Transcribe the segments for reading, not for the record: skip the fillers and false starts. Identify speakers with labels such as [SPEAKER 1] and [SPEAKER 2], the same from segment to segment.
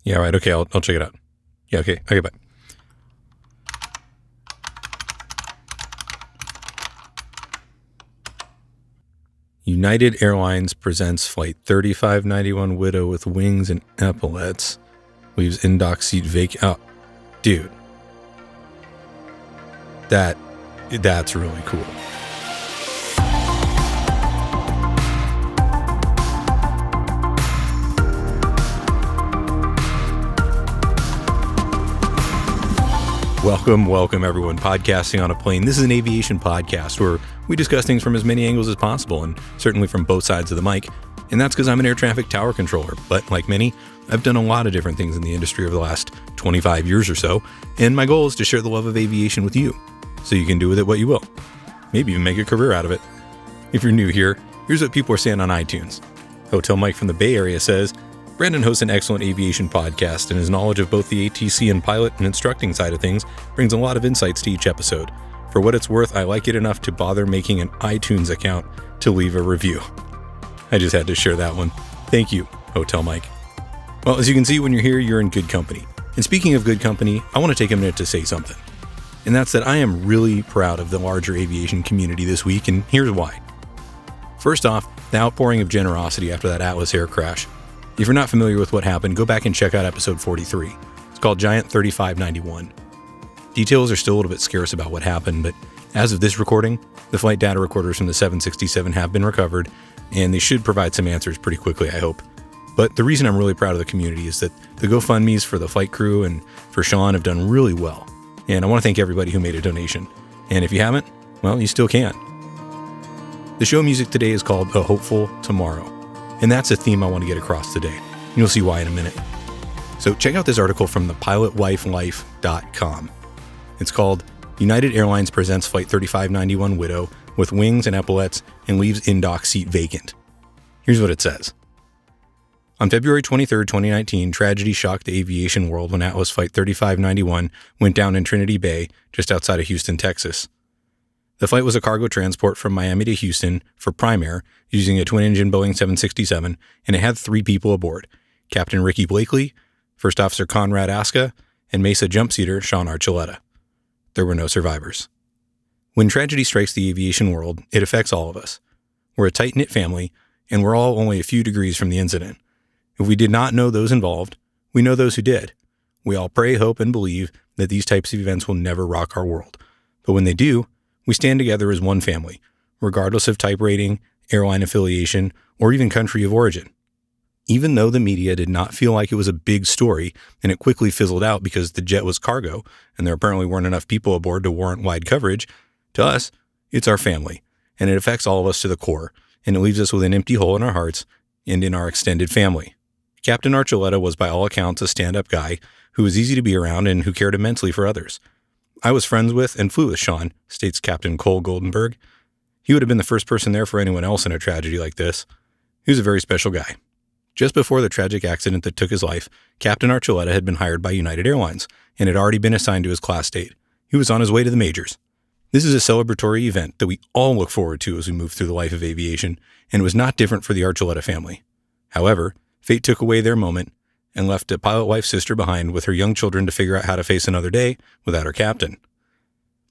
[SPEAKER 1] Yeah, right. Okay, I'll check it out. Yeah, okay. Okay, bye. United Airlines presents Flight 3591 Widow with wings and epaulets. Leaves in-dock seat vacant. Oh, dude. That's really cool. Welcome everyone. Podcasting on a Plane. This is an aviation podcast where we discuss things from as many angles as possible, and certainly from both sides of the mic. And that's because I'm an air traffic tower controller. But like many, I've done a lot of different things in the industry over the last 25 years or so. And my goal is to share the love of aviation with you, so you can do with it what you will. Maybe even make a career out of it. If you're new here, here's what people are saying on iTunes. Hotel Mike from the Bay Area says, Brandon hosts an excellent aviation podcast, and his knowledge of both the ATC and pilot and instructing side of things brings a lot of insights to each episode. For what it's worth, I like it enough to bother making an iTunes account to leave a review. I just had to share that one. Thank you, Hotel Mike. Well, as you can see, when you're here, you're in good company. And speaking of good company, I want to take a minute to say something. And that's that I am really proud of the larger aviation community this week, and here's why. First off, the outpouring of generosity after that Atlas Air crash. If you're not familiar with what happened, go back and check out episode 43. It's called Giant 3591. Details are still a little bit scarce about what happened, but as of this recording, the flight data recorders from the 767 have been recovered, and they should provide some answers pretty quickly, I hope. But the reason I'm really proud of the community is that the GoFundMes for the flight crew and for Sean have done really well. And I want to thank everybody who made a donation. And if you haven't, well, you still can. The show music today is called A Hopeful Tomorrow. And that's a theme I want to get across today. You'll see why in a minute. So check out this article from thepilotwifelife.com. It's called United Airlines Presents Flight 3591 Widow with Wings and Epaulets and Leaves In-Dock Seat Vacant. Here's what it says. On February 23, 2019, tragedy shocked the aviation world when Atlas Flight 3591 went down in Trinity Bay, just outside of Houston, Texas. The flight was a cargo transport from Miami to Houston for Prime Air using a twin-engine Boeing 767, and it had 3 people aboard, Captain Ricky Blakely, First Officer Conrad Aska, and Mesa jumpseater Sean Archuleta. There were no survivors. When tragedy strikes the aviation world, it affects all of us. We're a tight-knit family, and we're all only a few degrees from the incident. If we did not know those involved, we know those who did. We all pray, hope, and believe that these types of events will never rock our world. But when they do, we stand together as one family, regardless of type rating, airline affiliation, or even country of origin. Even though the media did not feel like it was a big story, and it quickly fizzled out because the jet was cargo, and there apparently weren't enough people aboard to warrant wide coverage, to us, it's our family, and it affects all of us to the core, and it leaves us with an empty hole in our hearts and in our extended family. Captain Archuleta was by all accounts a stand-up guy who was easy to be around and who cared immensely for others. I was friends with and flew with Sean, states Captain Cole Goldenberg. He would have been the first person there for anyone else in a tragedy like this. He was a very special guy. Just before the tragic accident that took his life, Captain Archuleta had been hired by United Airlines and had already been assigned to his class date. He was on his way to the majors. This is a celebratory event that we all look forward to as we move through the life of aviation, and it was not different for the Archuleta family. However, fate took away their moment and left a pilot wife sister behind with her young children to figure out how to face another day without her captain.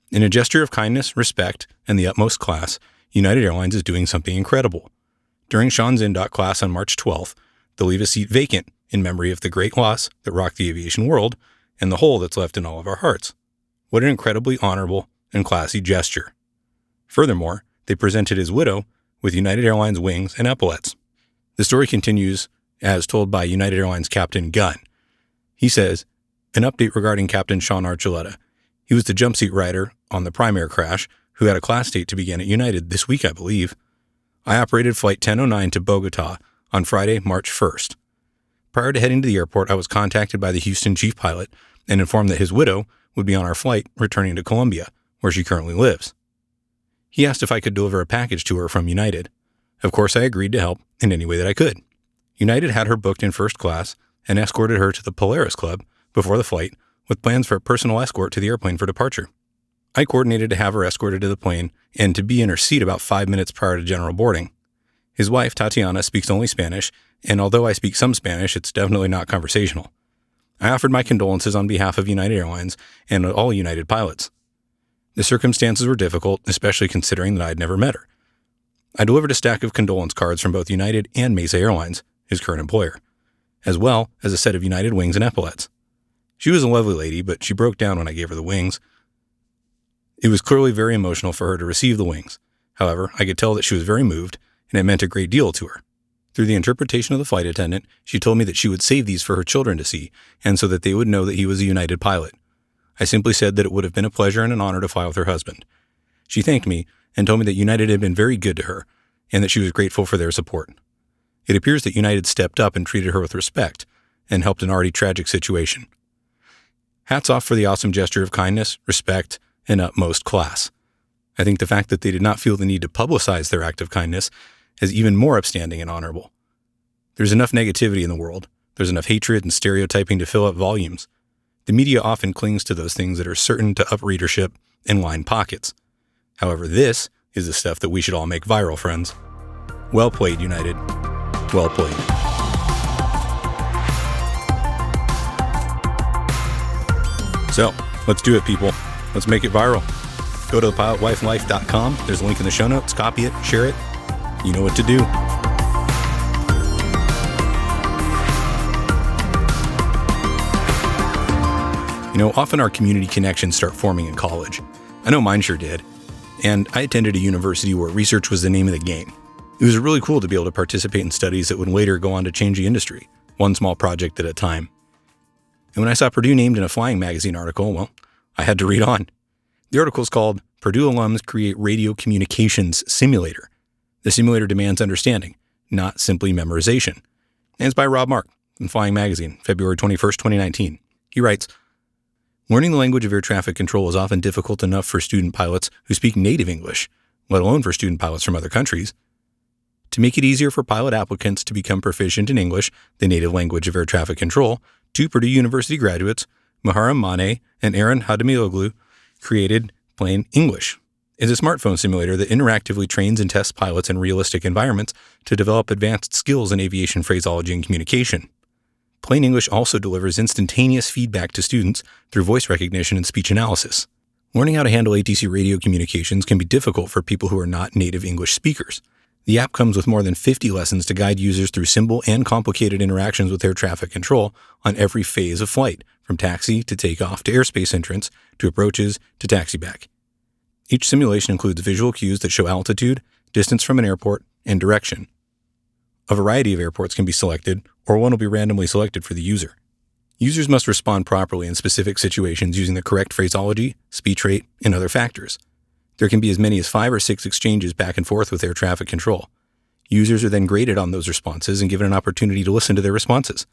[SPEAKER 1] In a gesture of kindness, respect, and the utmost class, United Airlines is doing something incredible. During Sean's in-dock class on March 12th, they'll leave a seat vacant in memory of the great loss that rocked the aviation world and the hole that's left in all of our hearts. What an incredibly honorable and classy gesture. Furthermore, they presented his widow with United Airlines wings and epaulets. The story continues as told by United Airlines Captain Gunn. He says, an update regarding Captain Sean Archuleta. He was the jumpseat rider on the Prime Air crash who had a class date to begin at United this week, I believe. I operated Flight 1009 to Bogota on Friday, March 1st. Prior to heading to the airport, I was contacted by the Houston chief pilot and informed that his widow would be on our flight returning to Colombia, where she currently lives. He asked if I could deliver a package to her from United. Of course, I agreed to help in any way that I could. United had her booked in first class and escorted her to the Polaris Club before the flight with plans for a personal escort to the airplane for departure. I coordinated to have her escorted to the plane and to be in her seat about 5 minutes prior to general boarding. His wife, Tatiana, speaks only Spanish, and although I speak some Spanish, it's definitely not conversational. I offered my condolences on behalf of United Airlines and all United pilots. The circumstances were difficult, especially considering that I had never met her. I delivered a stack of condolence cards from both United and Mesa Airlines, his current employer, as well as a set of United wings and epaulets. She was a lovely lady, but she broke down when I gave her the wings. It was clearly very emotional for her to receive the wings. However, I could tell that she was very moved, and it meant a great deal to her. Through the interpretation of the flight attendant, she told me that she would save these for her children to see, and so that they would know that he was a United pilot. I simply said that it would have been a pleasure and an honor to fly with her husband. She thanked me and told me that United had been very good to her, and that she was grateful for their support. It appears that United stepped up and treated her with respect, and helped an already tragic situation. Hats off for the awesome gesture of kindness, respect, and utmost class. I think the fact that they did not feel the need to publicize their act of kindness is even more upstanding and honorable. There's enough negativity in the world. There's enough hatred and stereotyping to fill up volumes. The media often clings to those things that are certain to up readership and line pockets. However, this is the stuff that we should all make viral, friends. Well played, United. Well played. So, let's do it, people. Let's make it viral. Go to thepilotwifelife.com. There's a link in the show notes. Copy it, share it. You know what to do. You know, often our community connections start forming in college. I know mine sure did. And I attended a university where research was the name of the game. It was really cool to be able to participate in studies that would later go on to change the industry, one small project at a time. And when I saw Purdue named in a Flying Magazine article, well, I had to read on. The article is called Purdue Alums Create Radio Communications Simulator. The simulator demands understanding, not simply memorization. And it's by Rob Mark in Flying Magazine, February 21st, 2019. He writes, learning the language of air traffic control is often difficult enough for student pilots who speak native English, let alone for student pilots from other countries. To make it easier for pilot applicants to become proficient in English, the native language of air traffic control, two Purdue University graduates, Muharrem Mane and Aaron Hadamiloglu, created Plain English. It's a smartphone simulator that interactively trains and tests pilots in realistic environments to develop advanced skills in aviation phraseology and communication. Plain English also delivers instantaneous feedback to students through voice recognition and speech analysis. Learning how to handle ATC radio communications can be difficult for people who are not native English speakers. The app comes with more than 50 lessons to guide users through simple and complicated interactions with air traffic control on every phase of flight, from taxi to takeoff to airspace entrance to approaches to taxiback. Each simulation includes visual cues that show altitude, distance from an airport, and direction. A variety of airports can be selected, or one will be randomly selected for the user. Users must respond properly in specific situations using the correct phraseology, speech rate, and other factors. There can be as many as 5 or 6 exchanges back and forth with air traffic control. Users are then graded on those responses and given an opportunity to listen to their responses.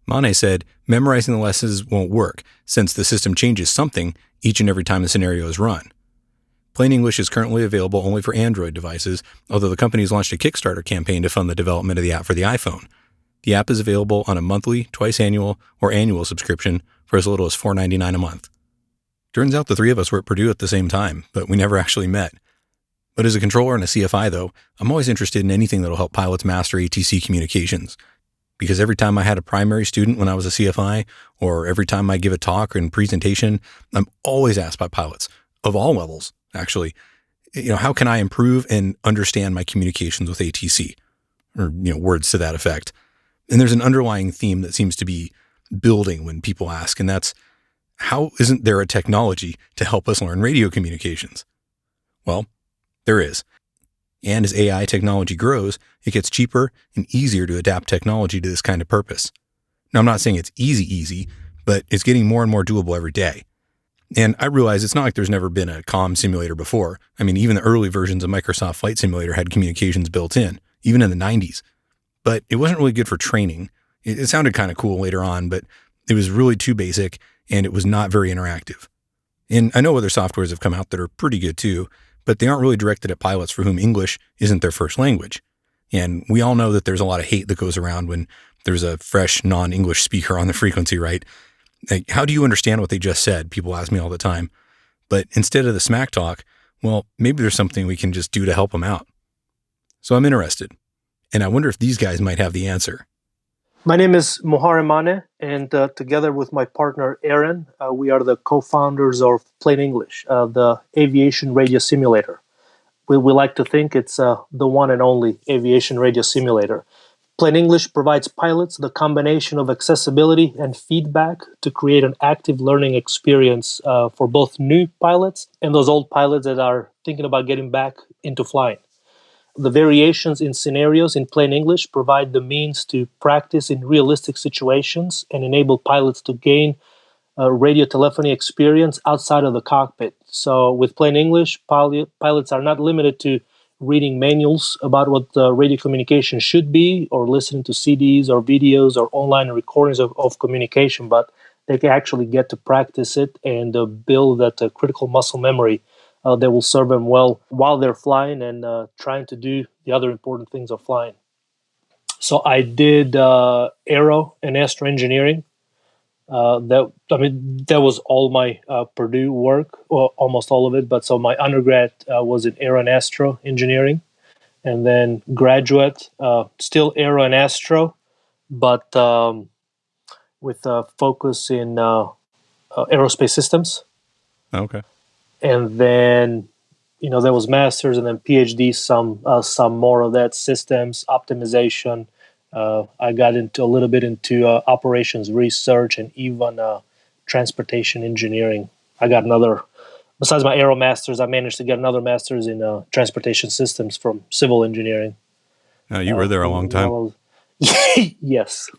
[SPEAKER 1] Mane said, memorizing the lessons won't work since the system changes something each and every time the scenario is run. Plain English is currently available only for Android devices, although the company has launched a Kickstarter campaign to fund the development of the app for the iPhone. The app is available on a monthly, twice annual, or annual subscription for as little as $4.99 a month. Turns out the three of us were at Purdue at the same time, but we never actually met. But as a controller and a CFI, though, I'm always interested in anything that'll help pilots master ATC communications. Because every time I had a primary student when I was a CFI, or every time I give a talk or a presentation, I'm always asked by pilots, of all levels, actually, how can I improve and understand my communications with ATC? Or, words to that effect. And there's an underlying theme that seems to be building when people ask, and that's, how isn't there a technology to help us learn radio communications? Well, there is. And as AI technology grows, it gets cheaper and easier to adapt technology to this kind of purpose. Now, I'm not saying it's easy, but it's getting more and more doable every day. And I realize it's not like there's never been a comm simulator before. I mean, even the early versions of Microsoft Flight Simulator had communications built in, even in the 90s. But it wasn't really good for training. It sounded kind of cool later on, but it was really too basic and it was not very interactive. And I know other softwares have come out that are pretty good too, but they aren't really directed at pilots for whom English isn't their first language. And we all know that there's a lot of hate that goes around when there's a fresh non-English speaker on the frequency, right? Like, how do you understand what they just said? People ask me all the time. But instead of the smack talk, well, maybe there's something we can just do to help them out. So I'm interested. And I wonder if these guys might have the answer.
[SPEAKER 2] My name is Mohar Emane, and together with my partner Aaron, we are the co-founders of Plain English, the aviation radio simulator. We like to think it's the one and only aviation radio simulator. Plain English provides pilots the combination of accessibility and feedback to create an active learning experience for both new pilots and those old pilots that are thinking about getting back into flying. The variations in scenarios in plain English provide the means to practice in realistic situations and enable pilots to gain radio telephony experience outside of the cockpit. So, with plain English, pilots are not limited to reading manuals about what radio communication should be, or listening to CDs or videos or online recordings of communication, but they can actually get to practice it and build that critical muscle memory that will serve them well while they're flying and trying to do the other important things of flying. So I did aero and astro engineering. That was all my Purdue work, or almost all of it. But so my undergrad was in aero and astro engineering, and then graduate still aero and astro, but with a focus in aerospace systems.
[SPEAKER 1] Okay.
[SPEAKER 2] And then there was masters and then PhD, some more of that, systems optimization. I got into a little bit into operations research and even transportation engineering. I got another, besides my aero masters, I managed to get another master's in transportation systems from civil engineering.
[SPEAKER 1] You were there a long time.
[SPEAKER 2] Yes.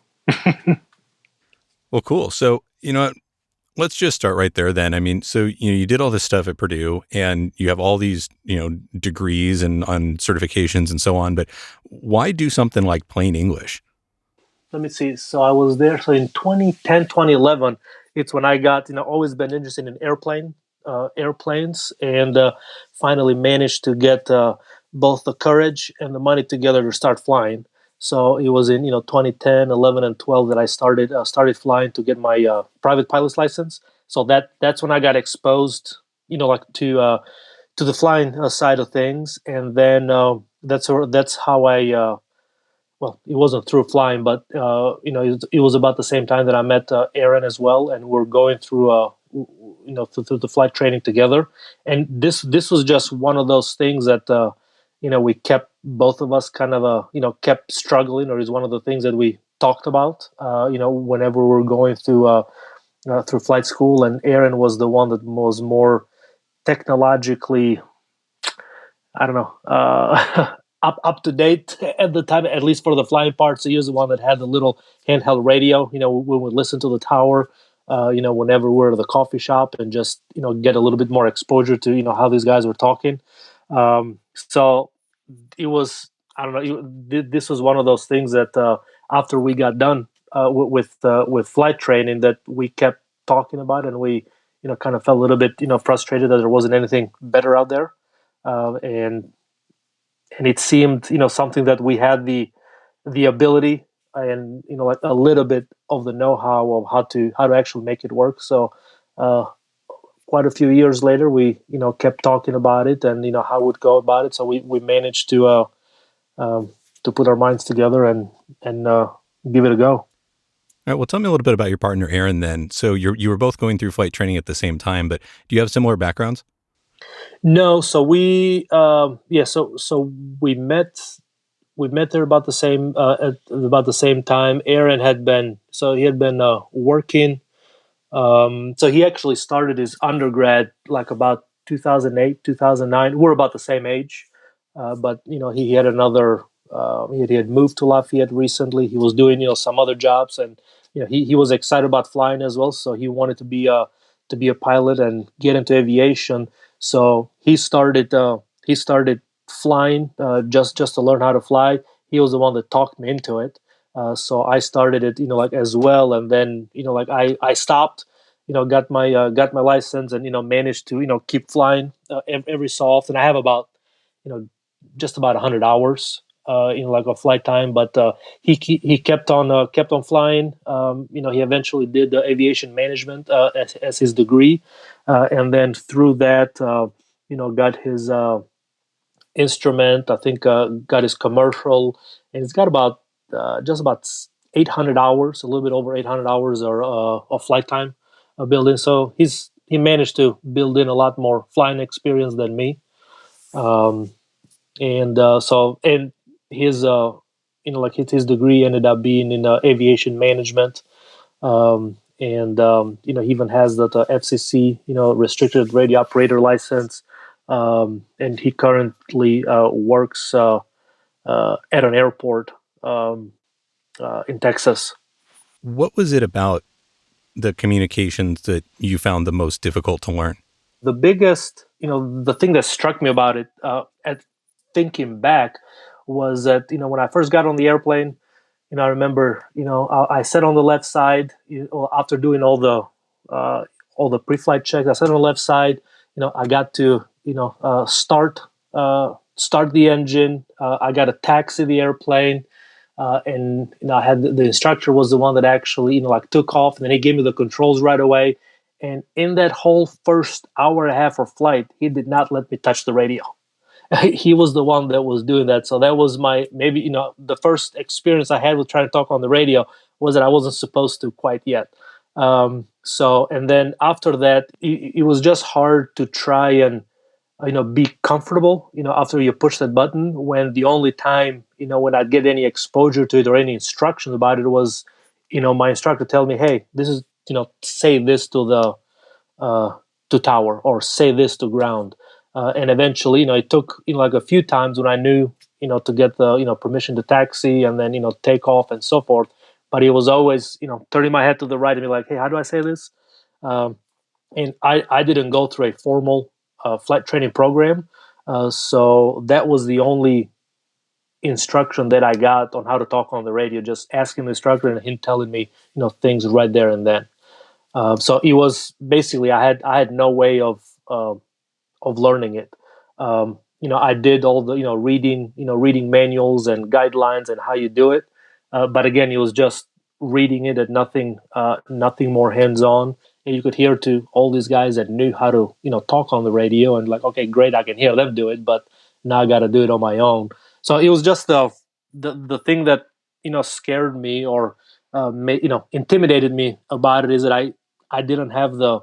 [SPEAKER 1] Well, cool. So, let's just start right there then. I mean, so, you did all this stuff at Purdue and you have all these, degrees and on certifications and so on, but why do something like plain English?
[SPEAKER 2] Let me see. So I was there. So in 2010, 2011, it's when I got, always been interested in airplanes, and finally managed to get both the courage and the money together to start flying. So it was in 2010, 11, and 12 that I started flying to get my private pilot's license. So that's when I got exposed, to the flying side of things, and then that's how I. Well, it wasn't through flying, but it was about the same time that I met Aaron as well, and we're going through through the flight training together. And this was just one of those things that we kept, both of us kind of kept struggling, or is one of the things that we talked about whenever we were going through flight school. And Aaron was the one that was more technologically, I don't know, up to date at the time, at least for the flying part. So he was the one that had the little handheld radio. We would listen to the tower, whenever we're at the coffee shop, and just get a little bit more exposure to how these guys were talking. So it was, I don't know, this was one of those things that after we got done with flight training, that we kept talking about, and we kind of felt a little bit frustrated that there wasn't anything better out there, and it seemed something that we had the ability and like a little bit of the know-how of how to actually make it work. So quite a few years later, we kept talking about it and how we'd go about it. So we managed to put our minds together and give it a go.
[SPEAKER 1] All right, well, tell me a little bit about your partner, Aaron, then. So you were both going through flight training at the same time, but do you have similar backgrounds?
[SPEAKER 2] No, so we so we met there about the same at about the same time. Aaron had been working. So he actually started his undergrad like about 2008, 2009. We're about the same age, but he had another. He had moved to Lafayette recently. He was doing some other jobs, and he was excited about flying as well. So he wanted to be a pilot and get into aviation. So he started flying just to learn how to fly. He was the one that talked me into it. So I started it, like as well, and then like I stopped, got my license, and managed to keep flying every so often. I have about just about 100 hours like a flight time, but he kept on flying. He eventually did the aviation management as his degree, and then through that got his instrument. I think got his commercial, and he's got about just about 800 hours, a little bit over 800 hours of flight time built in. So he managed to build in a lot more flying experience than me. Um, and his like his degree ended up being in aviation management. He even has that FCC restricted radio operator license. And he currently works at an airport in Texas.
[SPEAKER 1] What was it about the communications that you found the most difficult to learn?
[SPEAKER 2] The biggest, the thing that struck me about it, at thinking back, was that when I first got on the airplane, I remember, I sat on the left side. After doing all the pre-flight checks, I sat on the left side. I got to start the engine. I got to taxi the airplane. And I had the instructor was the one that actually like took off, and then he gave me the controls right away. And in that whole first hour and a half of flight, he did not let me touch the radio. He was the one that was doing that. So that was maybe the first experience I had with trying to talk on the radio was that I wasn't supposed to quite yet. And then after that, it was just hard to try and be comfortable after you push that button, when the only time when I'd get any exposure to it or any instructions about it was my instructor tell me, hey, this is say this to the to tower, or say this to ground. And eventually it took like a few times when I knew to get the permission to taxi and then take off and so forth. But it was always turning my head to the right and be like, hey, how do I say this? And I didn't go through a formal flight training program. So that was the only instruction that I got on how to talk on the radio, just asking the instructor and him telling me, things right there and then. So it was basically, I had no way of learning it. I did all the, reading manuals and guidelines and how you do it. But again, it was just reading it and nothing more hands-on. And you could hear to all these guys that knew how to, talk on the radio, and like, okay, great, I can hear them do it, but now I got to do it on my own. So it was just the thing that, scared me or, intimidated me about it, is that I didn't have the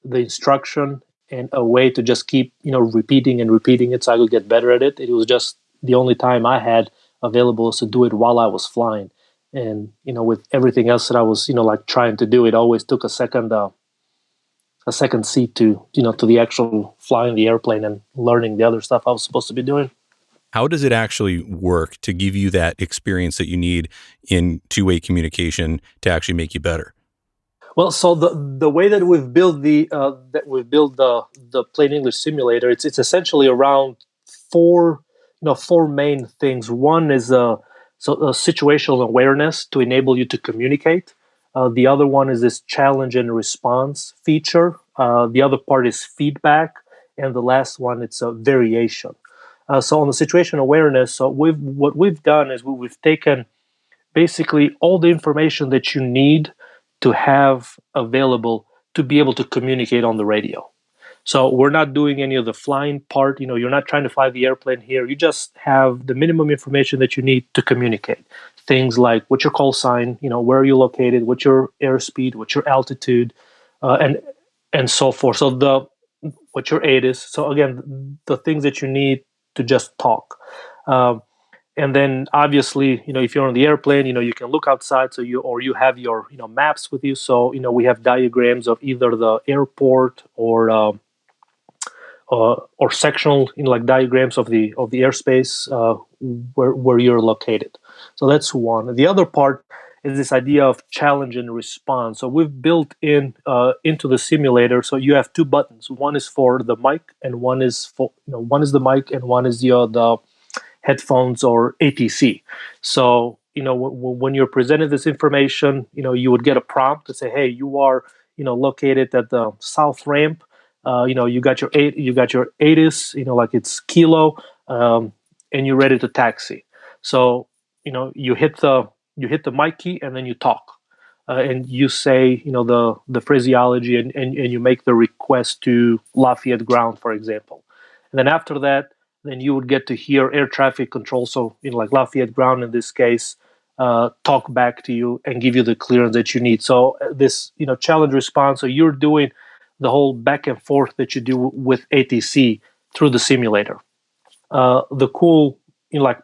[SPEAKER 2] instruction and a way to just keep repeating and repeating it so I could get better at it. It was just the only time I had available is to do it while I was flying. And with everything else that I was like trying to do, it always took a second seat to to the actual flying the airplane and learning the other stuff I was supposed to be doing.
[SPEAKER 1] How does it actually work to give you that experience that you need in two-way communication to actually make you better?
[SPEAKER 2] Well, so the way that we've built the plain English simulator, it's essentially around four main things. One is a situational awareness to enable you to communicate. The other one is this challenge and response feature. The other part is feedback, and the last one, it's a variation. So on the situational awareness, so what we've done is we've taken basically all the information that you need to have available to be able to communicate on the radio. So we're not doing any of the flying part. You're not trying to fly the airplane here. You just have the minimum information that you need to communicate. Things like what's your call sign, where are you located, what's your airspeed, what's your altitude, and so forth. So what your ATIS. So again, the things that you need to just talk. And then obviously, if you're on the airplane, you can look outside. So you have your maps with you. So we have diagrams of either the airport or sectional like diagrams of the airspace where you're located. So that's one. The other part is this idea of challenge and response. So we've built in into the simulator. So you have two buttons. One is for the mic, and one is the mic, and one is the headphones or ATC. So when you're presented this information, you would get a prompt to say, hey, you are located at the south ramp. You got your ATIS, like it's kilo, and you're ready to taxi. So you hit the mic key and then you talk, and you say the phraseology, and you make the request to Lafayette ground, for example. And then after that, then you would get to hear air traffic control. So like Lafayette ground in this case, talk back to you and give you the clearance that you need. So this, challenge response. So you're doing the whole back and forth that you do with ATC through the simulator. The cool,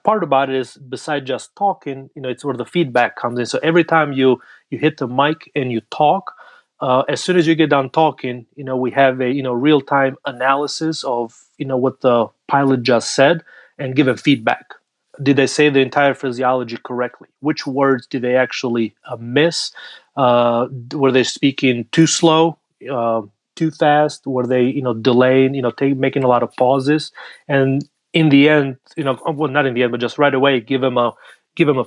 [SPEAKER 2] part about it is besides just talking, it's where the feedback comes in. So every time you hit the mic and you talk, as soon as you get done talking, we have a real time analysis of what the pilot just said and give a feedback. Did they say the entire phraseology correctly? Which words did they actually miss? Were they speaking too slow, too fast? Were they, delaying, making a lot of pauses? And in the end, well, not in the end, but just right away, give them a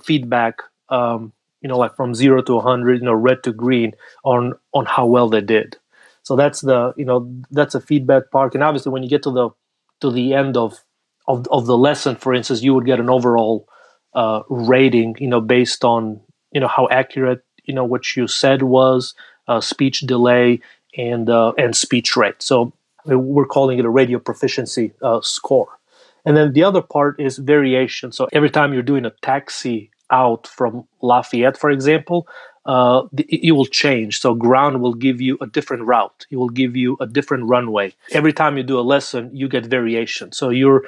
[SPEAKER 2] feedback, like from 0 to 100, red to green on how well they did. So that's that's a feedback part. And obviously, when you get to the end of the lesson, for instance, you would get an overall rating, based on how accurate what you said was, speech delay, and speech rate. So we're calling it a radio proficiency score. And then the other part is variation. So every time you're doing a taxi out from Lafayette, for example, it will change. So ground will give you a different route. It will give you a different runway. Every time you do a lesson, you get variation. So you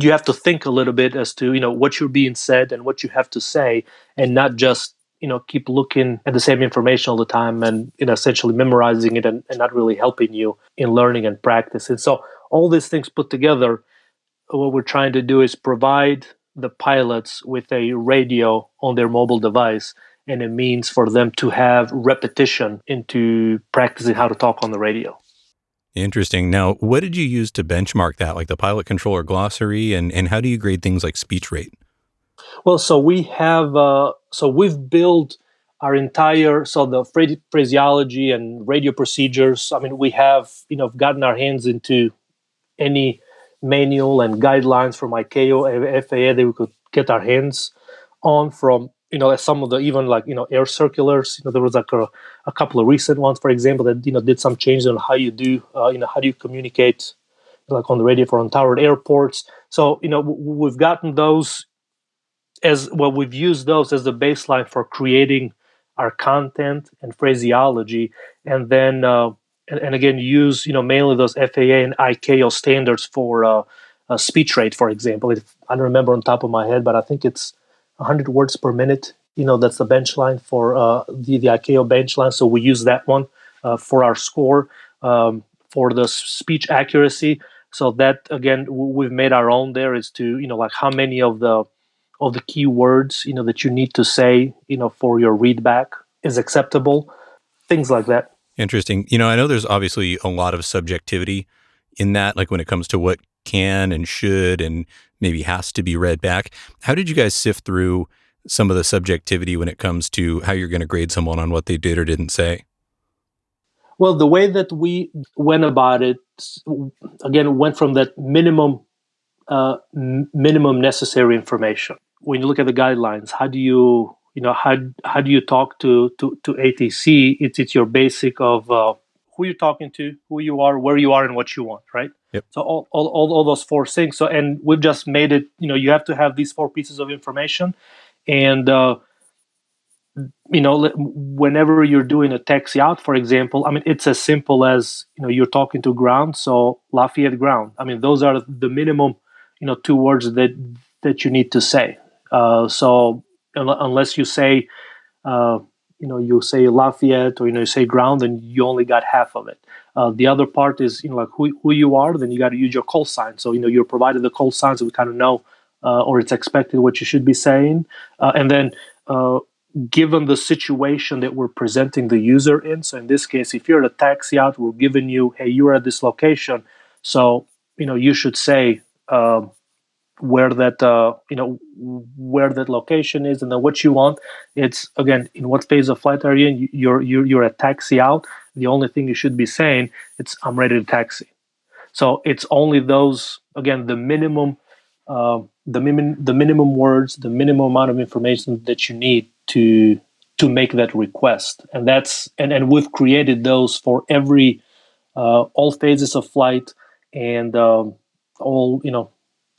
[SPEAKER 2] have to think a little bit as to what you're being said and what you have to say, and not just keep looking at the same information all the time and essentially memorizing it and not really helping you in learning and practice. And so all these things put together, what we're trying to do is provide the pilots with a radio on their mobile device and a means for them to have repetition into practicing how to talk on the radio.
[SPEAKER 1] Interesting. Now, what did you use to benchmark that, like the pilot controller glossary, and how do you grade things like speech rate?
[SPEAKER 2] Well, so we've built our entire, so the phraseology and radio procedures. I mean, we have, gotten our hands into any manual and guidelines from ICAO, FAA that we could get our hands on, from some of the even air circulars. There was like a couple of recent ones, for example, that did some changes on how you do how do you communicate like on the radio for untowered airports. So we've gotten those as well. We've used those as the baseline for creating our content and phraseology, and then and again use mainly those FAA and ICAO standards for speech rate, for example. I don't remember on top of my head, but I think it's 100 words per minute. That's the bench line for the ICAO bench line. So we use that one for our score for the speech accuracy. So that again, we've made our own. There is to like how many of the key words that you need to say for your readback is acceptable, things like that.
[SPEAKER 1] Interesting. I know there's obviously a lot of subjectivity in that, like when it comes to what can and should and maybe has to be read back. How did you guys sift through some of the subjectivity when it comes to how you're going to grade someone on what they did or didn't say?
[SPEAKER 2] Well, the way that we went about it, again, went from that minimum necessary information. When you look at the guidelines, how do you how do you talk to ATC? It's your basic of who you're talking to, who you are, where you are, and what you want, right?
[SPEAKER 1] Yep.
[SPEAKER 2] So all those four things. So, and we've just made it. You have to have these four pieces of information, and whenever you're doing a taxi out, for example, I mean, it's as simple as you're talking to ground. So Lafayette ground. I mean, those are the minimum 2 words that you need to say. So unless you say you say Lafayette or you say ground, then you only got half of it. The other part is like who you are. Then you got to use your call sign. So you're provided the call sign, so we kind of know or it's expected what you should be saying. And then given the situation that we're presenting the user in, so in this case, if you're at a taxi out, we're giving you, hey, you're at this location, so you should say where that where that location is, and then what you want. It's again, in what phase of flight are you in? You're a taxi out. The only thing you should be saying, it's I'm ready to taxi. So it's only those, again, the minimum words, the minimum amount of information that you need to make that request, and that's and we've created those for every all phases of flight, and all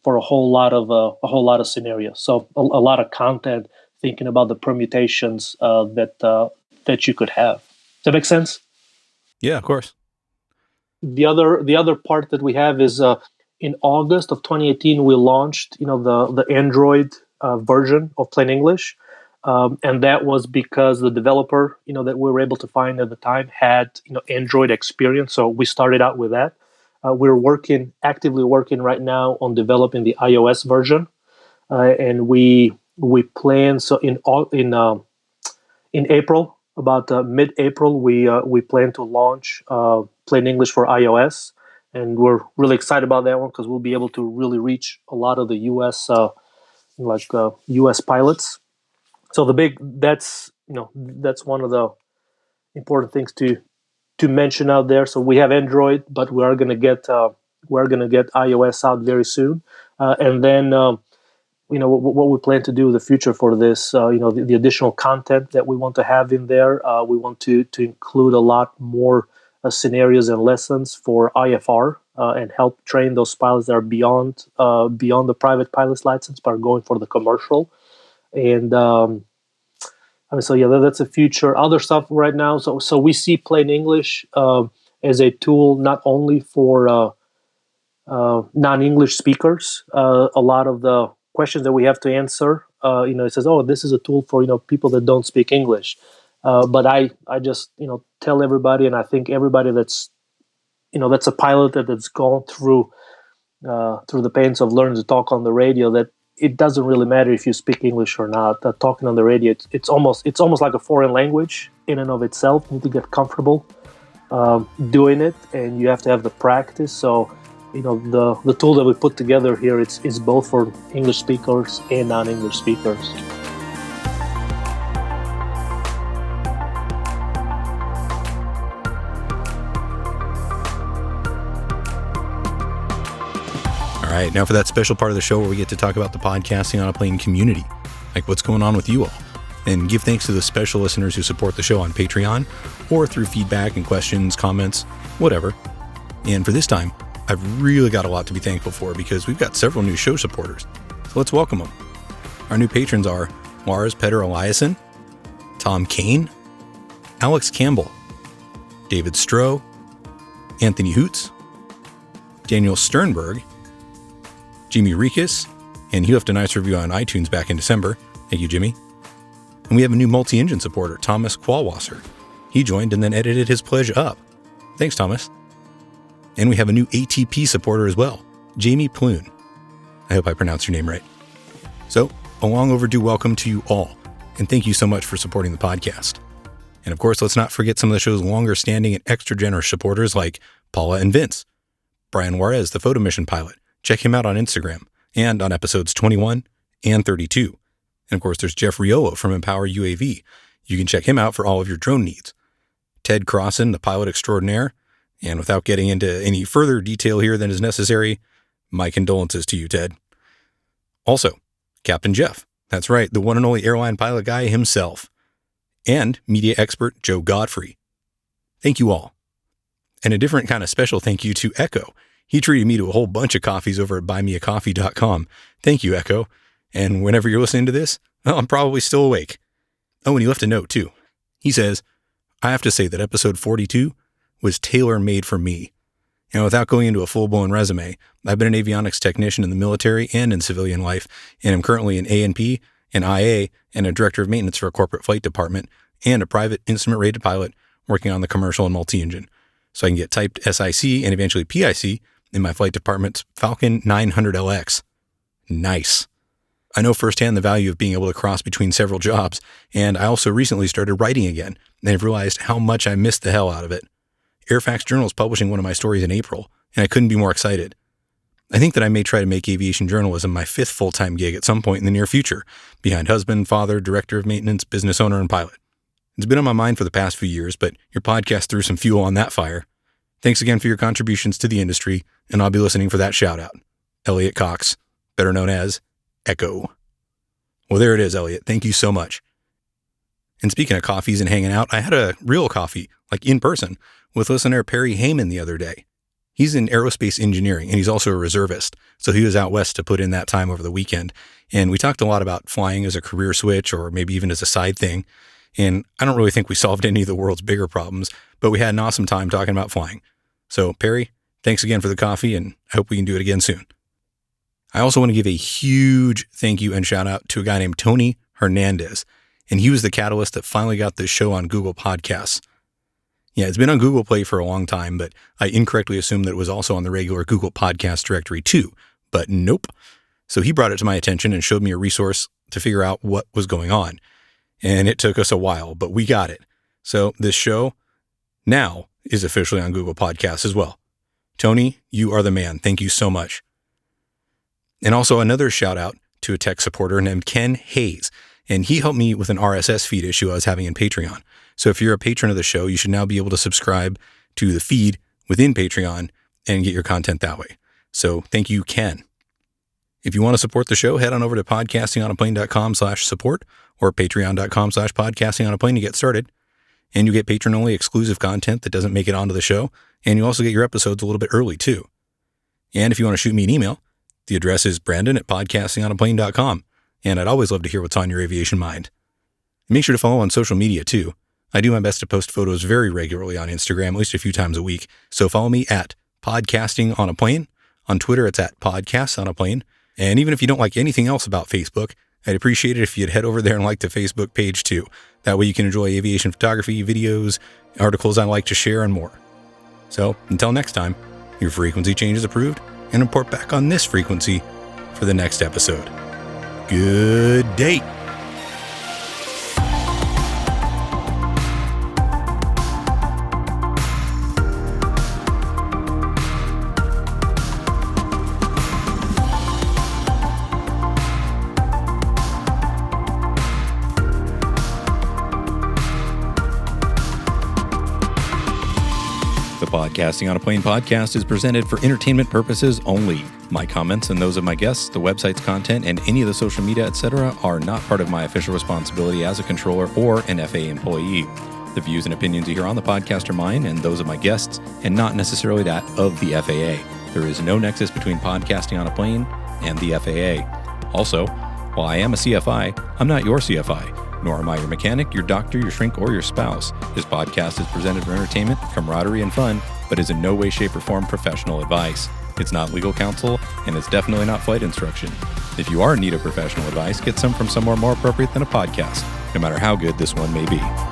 [SPEAKER 2] for a whole lot of scenarios. So a lot of content thinking about the permutations that you could have. Does that make sense?
[SPEAKER 1] Yeah, of course.
[SPEAKER 2] The other part that we have is in August of 2018 we launched the Android version of Plain English, and that was because the developer that we were able to find at the time had Android experience. So we started out with that. We're actively working right now on developing the iOS version, and we plan in April, about mid-April, we plan to launch Plain English for iOS, and we're really excited about that one because we'll be able to really reach a lot of the U.S. U.S. pilots. So that's one of the important things to mention out there. So we have Android, but we are going to get iOS out very soon, and then. What we plan to do in the future for this, the additional content that we want to have in there. We want to include a lot more scenarios and lessons for IFR and help train those pilots that are beyond the private pilot's license, but are going for the commercial. And that's a future. Other stuff right now. So we see Plain English as a tool not only for non-English speakers. A lot of the questions that we have to answer, it says, oh, this is a tool for people that don't speak English. But I just tell everybody, and I think everybody that's a pilot that's gone through the pains of learning to talk on the radio, that it doesn't really matter if you speak English or not. Talking on the radio, it's almost like a foreign language in and of itself. You need to get comfortable doing it, and you have to have the practice. So the tool that we put together here is both for English speakers and non-English speakers.
[SPEAKER 1] All right, now for that special part of the show where we get to talk about the Podcasting on a Plane community, like what's going on with you all, and give thanks to the special listeners who support the show on Patreon or through feedback and questions, comments, whatever. And for this time, I've really got a lot to be thankful for because we've got several new show supporters. So let's welcome them. Our new patrons are Lars Petter Eliasson, Tom Kane, Alex Campbell, David Stroh, Anthony Hoots, Daniel Sternberg, Jimmy Rikas, and he left a nice review on iTunes back in December. Thank you, Jimmy. And we have a new multi-engine supporter, Thomas Qualwasser. He joined and then edited his pledge up. Thanks, Thomas. And we have a new ATP supporter as well, Jamie Ploon. I hope I pronounced your name right. So, a long overdue welcome to you all, and thank you so much for supporting the podcast. And of course, let's not forget some of the show's longer standing and extra generous supporters like Paula and Vince, Brian Juarez, the photo mission pilot. Check him out on Instagram and on episodes 21 and 32. And of course, there's Jeff Riolo from Empower UAV. You can check him out for all of your drone needs. Ted Crossan, the pilot extraordinaire. And without getting into any further detail here than is necessary, my condolences to you, Ted. Also, Captain Jeff. That's right, the one and only airline pilot guy himself. And media expert Joe Godfrey. Thank you all. And a different kind of special thank you to Echo. He treated me to a whole bunch of coffees over at buymeacoffee.com. Thank you, Echo. And whenever you're listening to this, well, I'm probably still awake. Oh, and he left a note, too. He says, I have to say that episode 42 was tailor-made for me. And without going into a full-blown resume, I've been an avionics technician in the military and in civilian life, and I'm currently an A&P, an IA, and a director of maintenance for a corporate flight department, and a private instrument-rated pilot working on the commercial and multi-engine. So I can get typed SIC and eventually PIC in my flight department's Falcon 900LX. Nice. I know firsthand the value of being able to cross between several jobs, and I also recently started writing again, and I've realized how much I missed the hell out of it. Airfax Journal is publishing one of my stories in April, and I couldn't be more excited. I think that I may try to make aviation journalism my 5th full-time gig at some point in the near future, behind husband, father, director of maintenance, business owner, and pilot. It's been on my mind for the past few years, but your podcast threw some fuel on that fire. Thanks again for your contributions to the industry, and I'll be listening for that shout-out. Elliot Cox, better known as Echo. Well, there it is, Elliot. Thank you so much. And speaking of coffees and hanging out, I had a real coffee, like in person, with listener Perry Heyman the other day. He's in aerospace engineering, and he's also a reservist. So he was out west to put in that time over the weekend. And we talked a lot about flying as a career switch or maybe even as a side thing. And I don't really think we solved any of the world's bigger problems, but we had an awesome time talking about flying. So Perry, thanks again for the coffee, and I hope we can do it again soon. I also want to give a huge thank you and shout out to a guy named Tony Hernandez. And he was the catalyst that finally got this show on Google Podcasts. Yeah, it's been on Google Play for a long time, but I incorrectly assumed that it was also on the regular Google Podcast directory too. But nope. So he brought it to my attention and showed me a resource to figure out what was going on. And it took us a while, but we got it. So this show now is officially on Google Podcasts as well. Tony, you are the man. Thank you so much. And also another shout out to a tech supporter named Ken Hayes. And he helped me with an RSS feed issue I was having in Patreon. So if you're a patron of the show, you should now be able to subscribe to the feed within Patreon and get your content that way. So thank you, Ken. If you want to support the show, head on over to podcastingonaplane.com/support or patreon.com/podcastingonaplane to get started. And you get patron-only exclusive content that doesn't make it onto the show. And you also get your episodes a little bit early too. And if you want to shoot me an email, the address is brandon@podcastingonaplane.com. And I'd always love to hear what's on your aviation mind. Make sure to follow on social media too. I do my best to post photos very regularly on Instagram, at least a few times a week. So follow me at Podcasting on a Plane. On Twitter, it's at Podcasts on a Plane. And even if you don't like anything else about Facebook, I'd appreciate it if you'd head over there and like the Facebook page too. That way you can enjoy aviation photography, videos, articles I like to share, and more. So until next time, your frequency change is approved, and report back on this frequency for the next episode. Good day. The Podcasting on a Plane podcast is presented for entertainment purposes only. My comments and those of my guests, the website's content, and any of the social media, etc. are not part of my official responsibility as a controller or an FAA employee. The views and opinions you hear on the podcast are mine and those of my guests, and not necessarily that of the FAA. There is no nexus between Podcasting on a Plane and the FAA. Also, while I am a CFI, I'm not your CFI. Nor am I your mechanic, your doctor, your shrink, or your spouse. This podcast is presented for entertainment, camaraderie, and fun, but is in no way, shape, or form professional advice. It's not legal counsel, and it's definitely not flight instruction. If you are in need of professional advice, get some from somewhere more appropriate than a podcast, no matter how good this one may be.